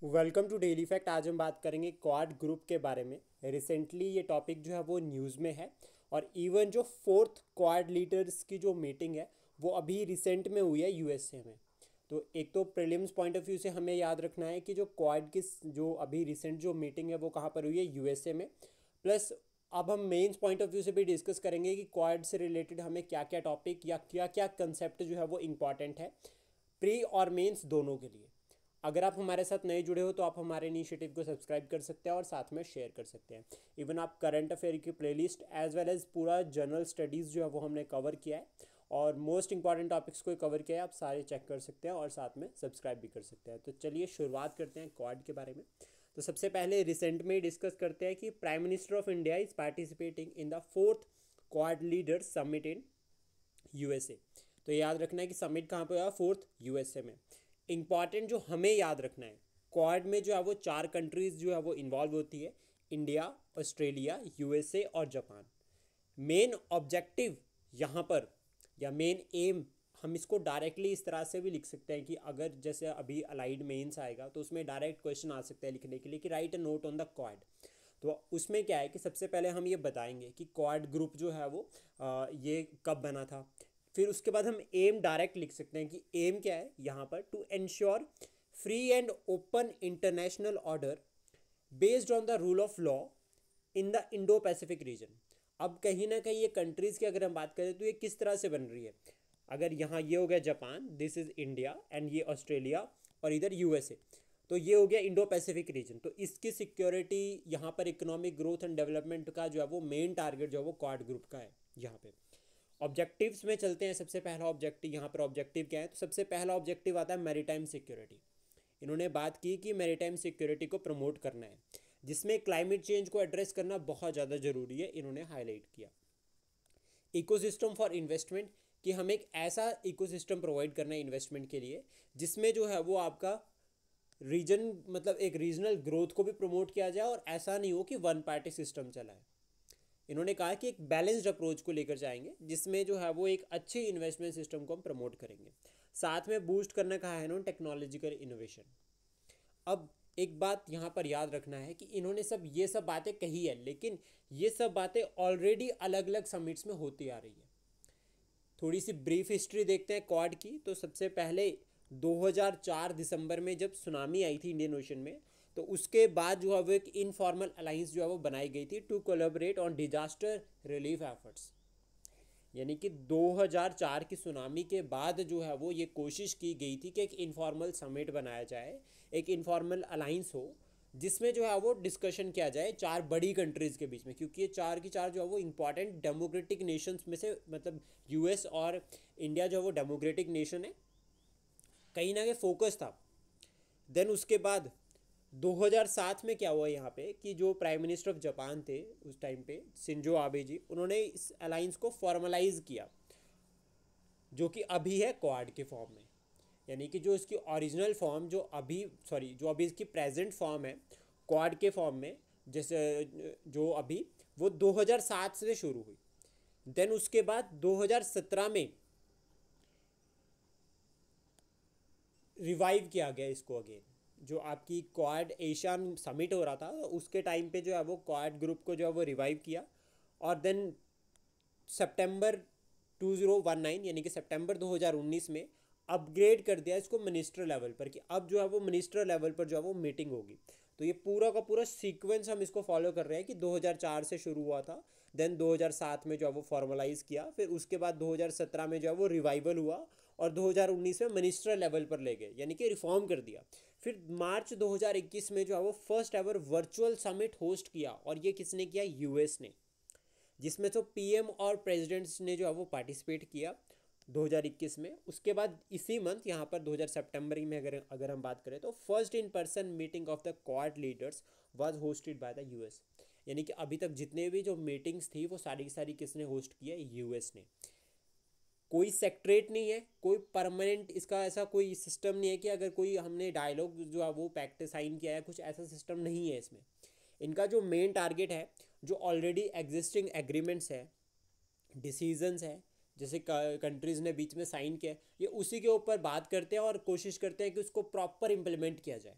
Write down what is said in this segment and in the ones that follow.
Welcome to daily fact. आज हम बात करेंगे क्वाड ग्रुप के बारे में। रिसेंटली ये टॉपिक जो है वो न्यूज़ में है और इवन जो फोर्थ क्वाड लीडर्स की जो मीटिंग है वो अभी रिसेंट में हुई है यूएसए में। तो एक तो प्रीलिम्स पॉइंट ऑफ व्यू से हमें याद रखना है कि जो क्वाड की जो अभी रिसेंट जो मीटिंग है वो कहाँ पर हुई है, यूएसए में। प्लस अब हम मेंस पॉइंट ऑफ व्यू से भी डिस्कस करेंगे कि क्वाड से रिलेटेड हमें क्या क्या टॉपिक या क्या क्या कंसेप्ट जो है वो इम्पॉर्टेंट है प्री और मेंस दोनों के लिए। अगर आप हमारे साथ नए जुड़े हो तो आप हमारे इनिशिएटिव को सब्सक्राइब कर सकते हैं और साथ में शेयर कर सकते हैं। इवन आप करंट अफेयर की प्लेलिस्ट एज वेल एज पूरा जनरल स्टडीज़ जो है वो हमने कवर किया है और मोस्ट इंपॉर्टेंट टॉपिक्स को कवर किया है, आप सारे चेक कर सकते हैं और साथ में सब्सक्राइब भी कर सकते हैं। तो चलिए शुरुआत करते हैं क्वाड के बारे में। तो सबसे पहले रिसेंट में डिस्कस करते हैं कि prime minister of India is participating in the fourth quad leaders summit in USA. तो याद रखना है कि समिट कहाँ पे हुआ, फोर्थ यूएसए में। इंपॉर्टेंट जो हमें याद रखना है, क्वाड में जो है वो 4 कंट्रीज जो है वो इन्वॉल्व होती है, इंडिया, ऑस्ट्रेलिया, यूएसए और जापान। मेन ऑब्जेक्टिव यहाँ पर या मेन एम, हम इसको डायरेक्टली इस तरह से भी लिख सकते हैं कि अगर जैसे अभी अलाइड मेंस आएगा तो उसमें डायरेक्ट क्वेश्चन आ सकता है लिखने के लिए कि right a note on the quad. तो उसमें क्या है कि सबसे पहले हम ये बताएंगे कि क्वाड ग्रुप जो है वो ये कब बना था। फिर उसके बाद हम एम डायरेक्ट लिख सकते हैं कि एम क्या है यहाँ पर, to ensure free and open international order based on the rule of law in the Indo Pacific region. अब कहीं ना कहीं ये कंट्रीज़ की अगर हम बात करें तो ये किस तरह से बन रही है। अगर यहाँ ये हो गया Japan, this is India and ये ऑस्ट्रेलिया और इधर यूएसए, तो ये हो गया इंडो पैसिफिक रीजन। तो इसकी सिक्योरिटी यहाँ पर इकोनॉमिक ग्रोथ एंड डेवलपमेंट का जो है वो मेन टारगेट जो है वो क्वाड ग्रुप का है। यहाँ पे ऑब्जेक्टिव्स में चलते हैं। सबसे पहला ऑब्जेक्टिव यहाँ पर ऑब्जेक्टिव क्या है, तो सबसे पहला ऑब्जेक्टिव आता है मैरीटाइम सिक्योरिटी। इन्होंने बात की कि मैरीटाइम सिक्योरिटी को प्रमोट करना है, जिसमें क्लाइमेट चेंज को एड्रेस करना बहुत ज़्यादा ज़रूरी है, इन्होंने हाईलाइट किया। इकोसिस्टम फॉर इन्वेस्टमेंट, कि हमें एक ऐसा इकोसिस्टम प्रोवाइड करना है इन्वेस्टमेंट के लिए जिसमें जो है वो आपका रीजन मतलब एक रीजनल ग्रोथ को भी प्रमोट किया जाए और ऐसा नहीं हो कि वन पार्टी सिस्टम चला है। इन्होंने कहा कि एक बैलेंस्ड अप्रोच को लेकर जाएंगे जिसमें जो है वो एक अच्छी इन्वेस्टमेंट सिस्टम को हम प्रमोट करेंगे। साथ में बूस्ट करना कहा है इन्होंने टेक्नोलॉजिकल इनोवेशन। अब एक बात यहाँ पर याद रखना है कि इन्होंने ये सब बातें कही है, लेकिन ये सब बातें ऑलरेडी अलग अलग समिट्स में होती आ रही है। थोड़ी सी ब्रीफ हिस्ट्री देखते हैं क्वाड की। तो सबसे पहले 2004 दिसंबर में जब सुनामी आई थी इंडियन ओशन में, तो उसके बाद जो है वो एक इनफॉर्मल अलाइंस जो है वो बनाई गई थी to collaborate on disaster relief efforts. यानी कि 2004 की सुनामी के बाद जो है वो ये कोशिश की गई थी कि एक इनफॉर्मल समिट बनाया जाए, एक इनफॉर्मल अलाइंस हो जिसमें जो है वो डिस्कशन किया जाए 4 बड़ी कंट्रीज़ के बीच में, क्योंकि ये 4 की 4 जो है वो इंपॉर्टेंट डेमोक्रेटिक नेशंस में से, मतलब यूएस और इंडिया जो है वो डेमोक्रेटिक नेशन है, कहीं ना कहीं फोकस था। देन उसके बाद 2007 में क्या हुआ यहाँ पे कि जो प्राइम मिनिस्टर ऑफ जापान थे उस टाइम पे, शिंजो आबे जी, उन्होंने इस अलाइंस को फॉर्मलाइज किया जो कि अभी है क्वाड के फॉर्म में। यानी कि जो इसकी ओरिजिनल फॉर्म जो अभी इसकी प्रेजेंट फॉर्म है क्वाड के फॉर्म में, जैसे जो अभी वो 2007 से शुरू हुई। देन उसके बाद 2017 में रिवाइव किया गया इसको अगेन। जो आपकी क्वाड एशियन समिट हो रहा था उसके टाइम पे जो है वो क्वाड ग्रुप को जो है वो रिवाइव किया। और देन सितंबर 2019 यानी कि सितंबर 2019 में अपग्रेड कर दिया इसको मिनिस्टर लेवल पर, कि अब जो है वो मिनिस्टर लेवल पर जो है वो मीटिंग होगी। तो ये पूरा का पूरा सीक्वेंस हम इसको फॉलो कर रहे हैं कि 2004 से शुरू हुआ था, देन 2007 में जो है वो फॉर्मलाइज किया, फिर उसके बाद 2017 में जो है वो रिवाइवल हुआ और 2019 में मिनिस्टर लेवल पर ले गए, यानी कि रिफॉर्म कर दिया। फिर मार्च 2021 में जो है वो first ever virtual summit host किया, और ये किसने किया, यूएस ने, जिसमें तो पीएम और प्रेसिडेंट्स ने जो है वो पार्टिसिपेट किया 2021 में। उसके बाद इसी मंथ यहाँ पर 2000 सितंबर में अगर हम बात करें तो first in person meeting of the quad leaders was hosted by the US. यानी कि अभी तक जितने भी जो मीटिंग्स थी वो सारी की सारी किसने होस्ट किया, यूएस ने। कोई सेक्रेट नहीं है, कोई परमानेंट इसका ऐसा कोई सिस्टम नहीं है कि अगर कोई हमने डायलॉग जो है वो पैक्ट साइन किया है, कुछ ऐसा सिस्टम नहीं है इसमें। इनका जो मेन टारगेट है, जो ऑलरेडी एग्जिस्टिंग एग्रीमेंट्स है, डिसीजंस है, जैसे कंट्रीज़ ने बीच में साइन किया, ये उसी के ऊपर बात करते हैं और कोशिश करते हैं कि उसको प्रॉपर इम्प्लीमेंट किया जाए।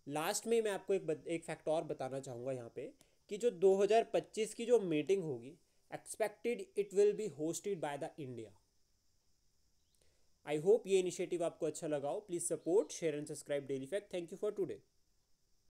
लास्ट में मैं आपको एक फैक्ट और बताना चाहूँगा यहाँ पे कि जो 2025 की जो मीटिंग होगी, expected it will be hosted by the India. I hope ये इनिशिएटिव आपको अच्छा लगा हो। Please support, share and subscribe daily fact. Thank you for today.